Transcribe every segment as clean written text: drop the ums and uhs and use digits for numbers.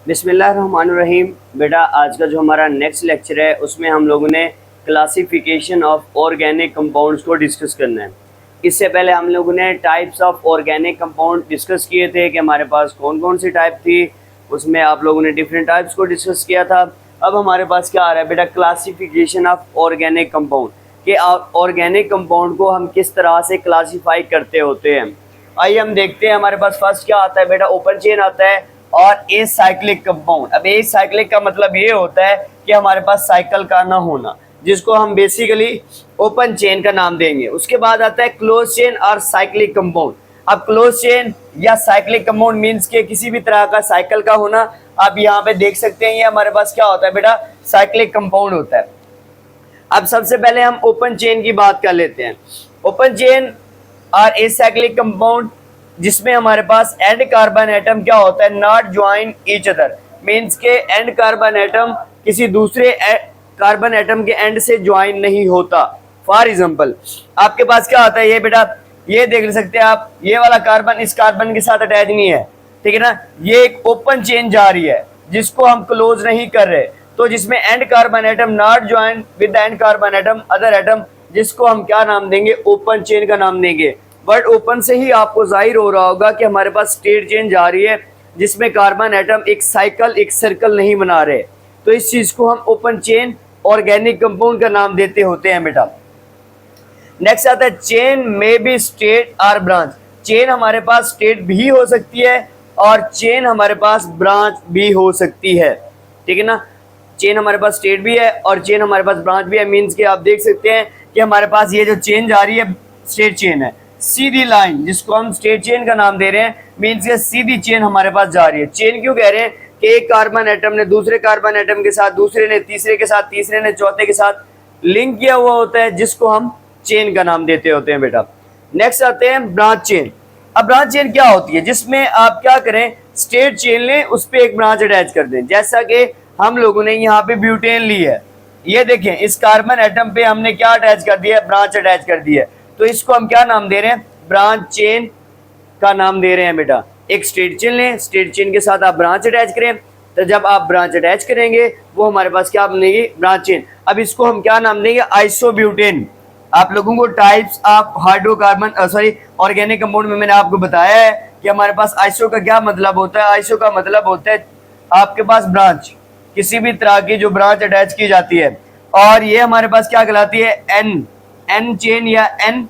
बिस्मिल्लाहिर्रहमानिर्रहीम। बेटा आज का जो हमारा नेक्स्ट लेक्चर है उसमें हम लोगों ने क्लासिफिकेशन ऑफ ऑर्गेनिक कंपाउंड्स को डिस्कस करना है। इससे पहले हम लोगों ने types of organic compound discuss किए थे कि हमारे पास कौन कौन सी टाइप थी, उसमें आप लोगों ने डिफरेंट टाइप्स को डिस्कस किया था। अब हमारे पास क्या आ रहा है बेटा, क्लासिफिकेशन ऑफ ऑर्गेनिक कंपाउंड के ऑर्गेनिक कंपाउंड को हम किस तरह से क्लासीफाई करते होते हैं। आइए हम देखते हैं। हमारे पास फर्स्ट क्या आता है बेटा, ओपन चेन आता है और ए साइक्लिक कंपाउंड। अब ए साइक्लिक का मतलब ये होता है कि हमारे पास साइकिल का ना होना, जिसको हम बेसिकली ओपन चेन का नाम देंगे। उसके बाद आता है क्लोज चेन और साइक्लिक कंपाउंड। अब क्लोज चेन या साइक्लिक कंपाउंड मींस के किसी भी तरह का साइकिल का होना। आप यहाँ पे देख सकते हैं ये हमारे पास क्या होता है बेटा, साइक्लिक कंपाउंड होता है। अब सबसे पहले हम ओपन चेन की बात कर लेते हैं। ओपन चेन और एसाइक्लिक कंपाउंड जिसमें हमारे पास एंड कार्बन एटम क्या होता है, not join each other, means के एंड कार्बन एटम किसी दूसरे कार्बन एटम के एंड से ज्वाइन नहीं होता। फॉर एग्जांपल आपके पास क्या होता है, ये बेटा ये देख सकते हैं आप, ये वाला कार्बन इस कार्बन के साथ अटैच नहीं है, ठीक है ना। ये एक ओपन चेन जा रही है जिसको हम क्लोज नहीं कर रहे, तो जिसमें and carbon atom not join with and carbon atom other atom, जिसको हम क्या नाम देंगे, ओपन चेन का नाम देंगे। वर्ड ओपन से ही आपको जाहिर हो रहा होगा कि हमारे पास स्टेट चेन जा रही है जिसमें कार्बन एटम एक साइकिल एक सर्कल नहीं बना रहे, तो इस चीज को हम ओपन चेन ऑर्गेनिक कंपाउंड का नाम देते होते हैं बेटा। नेक्स्ट आता है चेन में बी स्टेट और ब्रांच। चेन हमारे पास स्टेट भी हो सकती है और चेन हमारे पास ब्रांच भी हो सकती है, ठीक है ना। चेन हमारे पास स्टेट भी है और चेन हमारे पास ब्रांच भी है, मींस कि आप देख सकते हैं कि हमारे पास ये जो चेन जा रही है स्ट्रेट चेन है, सीधी लाइन जिसको हम स्ट्रेट चेन का नाम दे रहे हैं, मींस के सीधी चेन हमारे पास जा रही है। चेन क्यों कह रहे हैं कि एक कार्बन एटम ने दूसरे कार्बन एटम के साथ, दूसरे ने तीसरे के साथ, तीसरे ने चौथे के साथ लिंक किया हुआ होता है, जिसको हम चेन का नाम देते होते हैं बेटा। नेक्स्ट आते हैं ब्रांच चेन। अब ब्रांच चेन क्या होती है, जिसमें आप क्या करें, स्ट्रेट चेन लें, उस पर एक ब्रांच अटैच कर दें। जैसा कि हम लोगों ने यहाँ पे ब्यूटेन ली है, ये देखें इस कार्बन एटम पे हमने क्या अटैच कर दिया है, ब्रांच अटैच कर दी है, तो इसको हम क्या नाम दे रहे हैं, ब्रांच चेन का नाम दे रहे हैं बेटा। एक स्ट्रेट चेन लें, स्ट्रेट चेन के साथ आप ब्रांच अटैच करें, तो जब आप ब्रांच अटैच करेंगे वो हमारे पास क्या बनेगी, ब्रांच चेन। अब इसको हम क्या नाम देंगे, आइसोब्यूटेन। आप लोगों को types of hydrocarbon organic compound में मैंने आपको बताया है कि हमारे पास आइसो का क्या मतलब होता है। आइसो का मतलब होता है आपके पास ब्रांच, किसी भी तरह की जो ब्रांच अटैच की जाती है, और ये हमारे पास क्या कहलाती है, एन चेन या n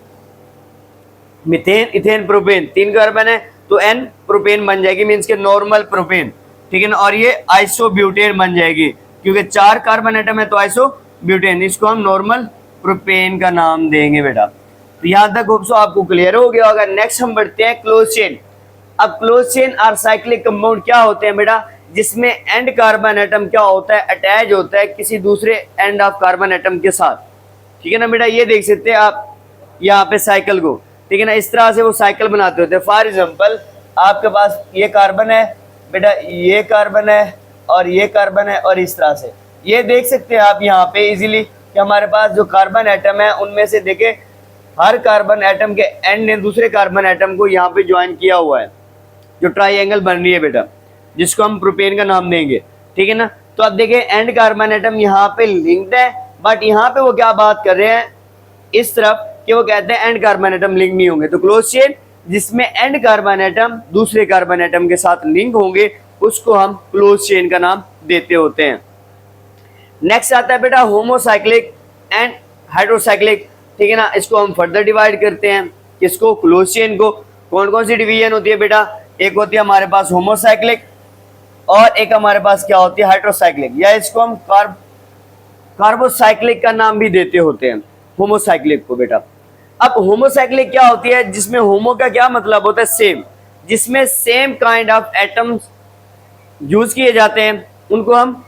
methane ethane propane. 3 carbon है तो एन प्रोपेन बन जाएगी, मींस के नॉर्मल प्रोपेन, ठीक है ना। और ये आइसोब्यूटेन बन जाएगी क्योंकि 4 कार्बन एटम है तो आइसोब्यूटेन, इसको हम नॉर्मल प्रोपेन का नाम देंगे बेटा। तो यहां तक होप सो आपको क्लियर हो गया होगा। नेक्स्ट हम बढ़ते हैं क्लोज चेन। अब क्लोज चेन और साइक्लिक कंपाउंड क्या होते हैं बेटा, जिसमें एंड कार्बन एटम क्या होता है, अटैच होता है किसी दूसरे एंड ऑफ कार्बन एटम के साथ, ठीक है ना बेटा। ये देख सकते हैं आप यहाँ पे साइकिल को, ठीक है ना, इस तरह से वो साइकिल बनाते होते हैं। फॉर एग्जाम्पल आपके पास ये कार्बन है बेटा, ये कार्बन है और ये कार्बन है, और इस तरह से ये देख सकते हैं आप यहाँ पे इजीली कि हमारे पास जो कार्बन एटम है उनमें से देखे हर कार्बन एटम के एंड ने दूसरे कार्बन एटम को यहाँ पे ज्वाइन किया हुआ है, जो ट्राइंगल बन रही है बेटा, जिसको हम प्रोपेन का नाम देंगे, ठीक है ना। तो अब देखें एंड कार्बन एटम यहाँ पे लिंक्ड है, बट यहाँ पे वो क्या बात कर रहे हैं इस तरफ कि वो कहते हैं एंड कार्बन एटम लिंक नहीं होंगे। तो क्लोज चेन जिसमें एंड कार्बन एटम दूसरे कार्बन एटम के साथ लिंक होंगे उसको हम क्लोज चेन का नाम देते होते हैं। नेक्स्ट आता है बेटा होमोसाइक्लिक एंड हाइड्रोसाइक्लिक, ठीक है ना। इसको हम फर्दर डिवाइड करते हैं, किसको, क्लोज चेन को। कौन कौन सी डिवीजन होती है बेटा, एक होती है हमारे पास होमोसाइक्लिक और एक हमारे पास क्या होती है, हाइड्रोसाइक्लिक, या इसको हम कार्बोसाइक्लिक का नाम भी देते होते हैं होमोसाइक्लिक को बेटा। अब होमोसाइक्लिक क्या होती है, जिसमें होमो का क्या मतलब होता है, सेम, जिसमें same kind of atoms use किए जाते हैं उनको हम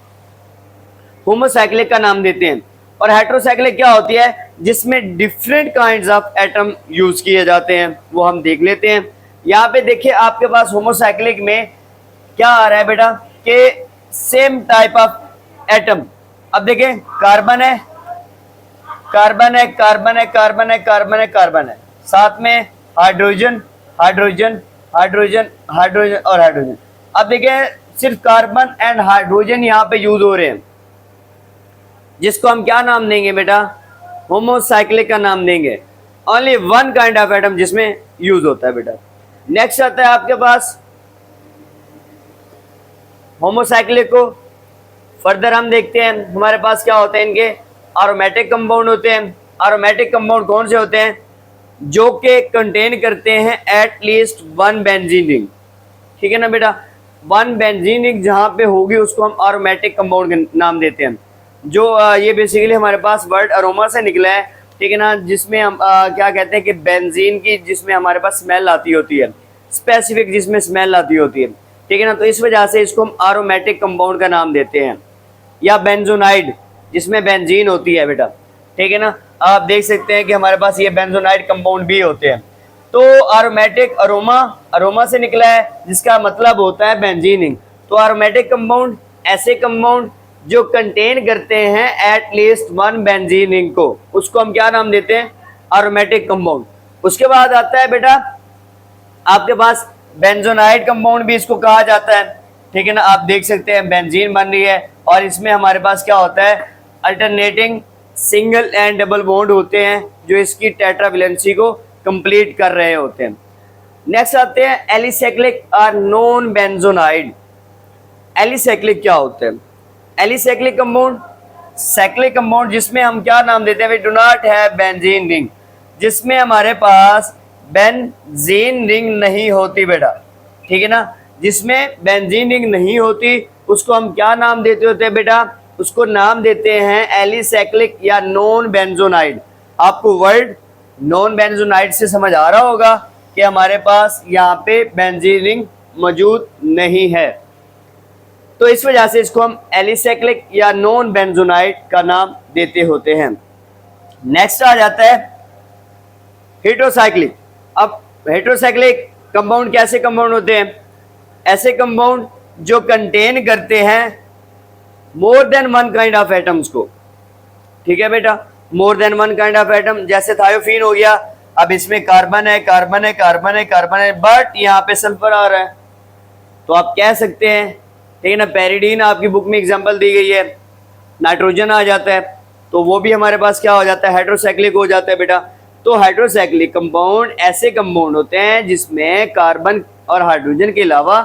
होमोसाइक्लिक का नाम देते हैं। और हेटेरोसाइक्लिक क्या होती है, जिसमें different kinds of atom use किए जाते हैं, वो हम देख लेते हैं। यहाँ पे देखिए आपके पास होमोसाइक्लिक में क्या आ रहा है बेटा कि सेम टाइप ऑफ एटम। अब देखें कार्बन है, कार्बन है, कार्बन है, कार्बन है, कार्बन है, कार्बन है, साथ में हाइड्रोजन, हाइड्रोजन, हाइड्रोजन, हाइड्रोजन और हाइड्रोजन। अब देखें सिर्फ कार्बन एंड हाइड्रोजन यहाँ पे यूज हो रहे हैं, जिसको हम क्या नाम देंगे बेटा, होमोसाइक्लिक का नाम देंगे। Only one kind of atom जिसमें यूज होता है बेटा। नेक्स्ट आता है आपके पास होमोसाइक्लिक को फर्दर हम देखते हैं। हमारे पास क्या होते हैं, इनके एरोमेटिक कंपाउंड होते हैं। एरोमेटिक कंपाउंड कौन से होते हैं, जो कि कंटेन करते हैं एटलीस्ट वन बेंजीन रिंग, ठीक है ना बेटा। वन बेंजीन रिंग जहां पे होगी उसको हम एरोमेटिक कंपाउंड का नाम देते हैं। जो ये बेसिकली हमारे पास वर्ड अरोमा से निकला है, ठीक है ना, जिसमें हम क्या कहते हैं कि बेंजीन की जिसमें हमारे पास स्मेल आती होती है, स्पेसिफिक जिसमें स्मेल आती होती है, ठीक है ना। तो इस वजह से इसको हम एरोमेटिक कंपाउंड का नाम देते हैं। या बेंजोनाइड जिसमें बेंजीन होती है बेटा, ठीक है ना। आप देख सकते हैं कि हमारे पास ये बेंजोनाइड कंपाउंड भी होते हैं। तो एरोमेटिक अरोमा से निकला है, जिसका मतलब होता है बेंजीनिंग। तो एरोमेटिक कंपाउंड ऐसे कंपाउंड जो कंटेन करते हैं एटलीस्ट वन बेंजीनिंग को, उसको हम क्या नाम देते हैं, एरोमेटिक कंपाउंड। उसके बाद आता है बेटा आपके पास बेंजोनाइड कंपाउंड भी इसको कहा जाता है, ठीक है ना। आप देख सकते हैं बेंजीन बन रही है और इसमें हमारे पास क्या होता है, alternating single and double bond होते हैं जो इसकी टेट्रावैलेंसी को कंप्लीट कर रहे होते हैं। नेक्स्ट आते हैं एलिसाइक्लिक और नॉन बेंजोनाइड। एलिसाइक्लिक क्या होते हैं, एलिसाइक्लिक कंपाउंड साइक्लिक कंपाउंड जिसमें हम क्या नाम देते हैं, we do not have benzene ring, जिसमें हमारे पास बेंजीन रिंग नहीं होती बेटा, ठीक है ना। जिसमें बेंजीन रिंग नहीं होती उसको हम क्या नाम देते होते हैं बेटा, उसको नाम देते हैं एलिसाइक्लिक या नॉन बेंजोनाइड। आपको वर्ड नॉन बेंजोनाइड से समझ आ रहा होगा कि हमारे पास यहाँ पे बेंजीन रिंग मौजूद नहीं है, तो इस वजह से इसको हम एलिसाइक्लिक या नॉन बेंजोनाइड का नाम देते होते हैं। नेक्स्ट आ जाता है हेटेरोसाइक्लिक। अब हेटेरोसाइक्लिक कंपाउंड कैसे कंपाउंड होते हैं, ऐसे कंपाउंड जो कंटेन करते हैं more than one kind of atoms को, ठीक है बेटा, more than one kind of atom. जैसे थायोफीन हो गया, अब इसमें कार्बन है कार्बन है कार्बन है कार्बन है, बट यहाँ पे सल्फर आ रहा है, तो आप कह सकते हैं, ठीक है ना। पेरिडीन आपकी बुक में एग्जांपल दी गई है, नाइट्रोजन आ जाता है, तो वो भी हमारे पास क्या हो जाता है, हेटेरोसाइक्लिक हो जाता है बेटा। तो हेटेरोसाइक्लिक कंपाउंड ऐसे कंपाउंड होते हैं जिसमें कार्बन और हाइड्रोजन के अलावा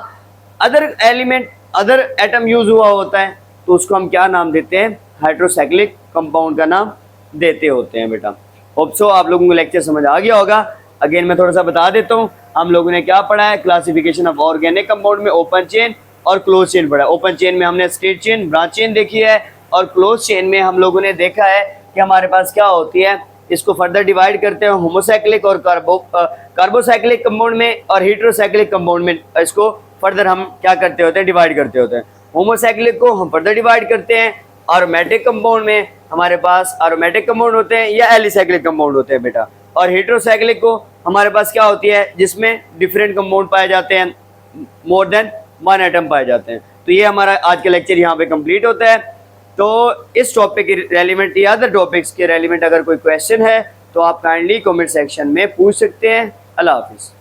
other element other atom use हुआ होता है, तो उसको हम क्या नाम देते हैं, हेटेरोसाइक्लिक कंपाउंड का नाम देते होते हैं बेटा। होप सो आप लोगों को लेक्चर समझ आ गया होगा। अगेन मैं थोड़ा सा बता देता हूँ, हम लोगों ने क्या पढ़ा है, क्लासिफिकेशन ऑफ ऑर्गेनिक कंपाउंड में ओपन चेन और क्लोज चेन पढ़ा है। ओपन चेन में हमने स्ट्रेट चेन, ब्रांच चेन देखी है, और क्लोज चेन में हम लोगों ने देखा है कि हमारे पास क्या होती है, इसको फर्दर डिवाइड करते हैं होमोसाइक्लिक और कार्बोसाइक्लिक कंपाउंड में और हेटेरोसाइक्लिक कंपाउंड में। इसको फर्दर हम क्या करते होते हैं, डिवाइड करते होते हैं। होमोसाइक्लिक को हम फर्दर डिवाइड करते हैं एरोमेटिक कंपाउंड में, हमारे पास एरोमेटिक कंपाउंड होते हैं या एलिसाइक्लिक कंपाउंड होते हैं बेटा। और हेटेरोसाइक्लिक को हमारे पास क्या होती है, जिसमें डिफरेंट कंपाउंड पाए जाते हैं, मोर देन वन एटम पाए जाते हैं। तो ये हमारा आज का लेक्चर यहाँ पे कंप्लीट होता है। तो इस टॉपिक के रेलिवेंट या अदर टॉपिक्स के रेलिवेंट अगर कोई क्वेश्चन है तो आप काइंडली कमेंट सेक्शन में पूछ सकते हैं। अल्लाह हाफिज़।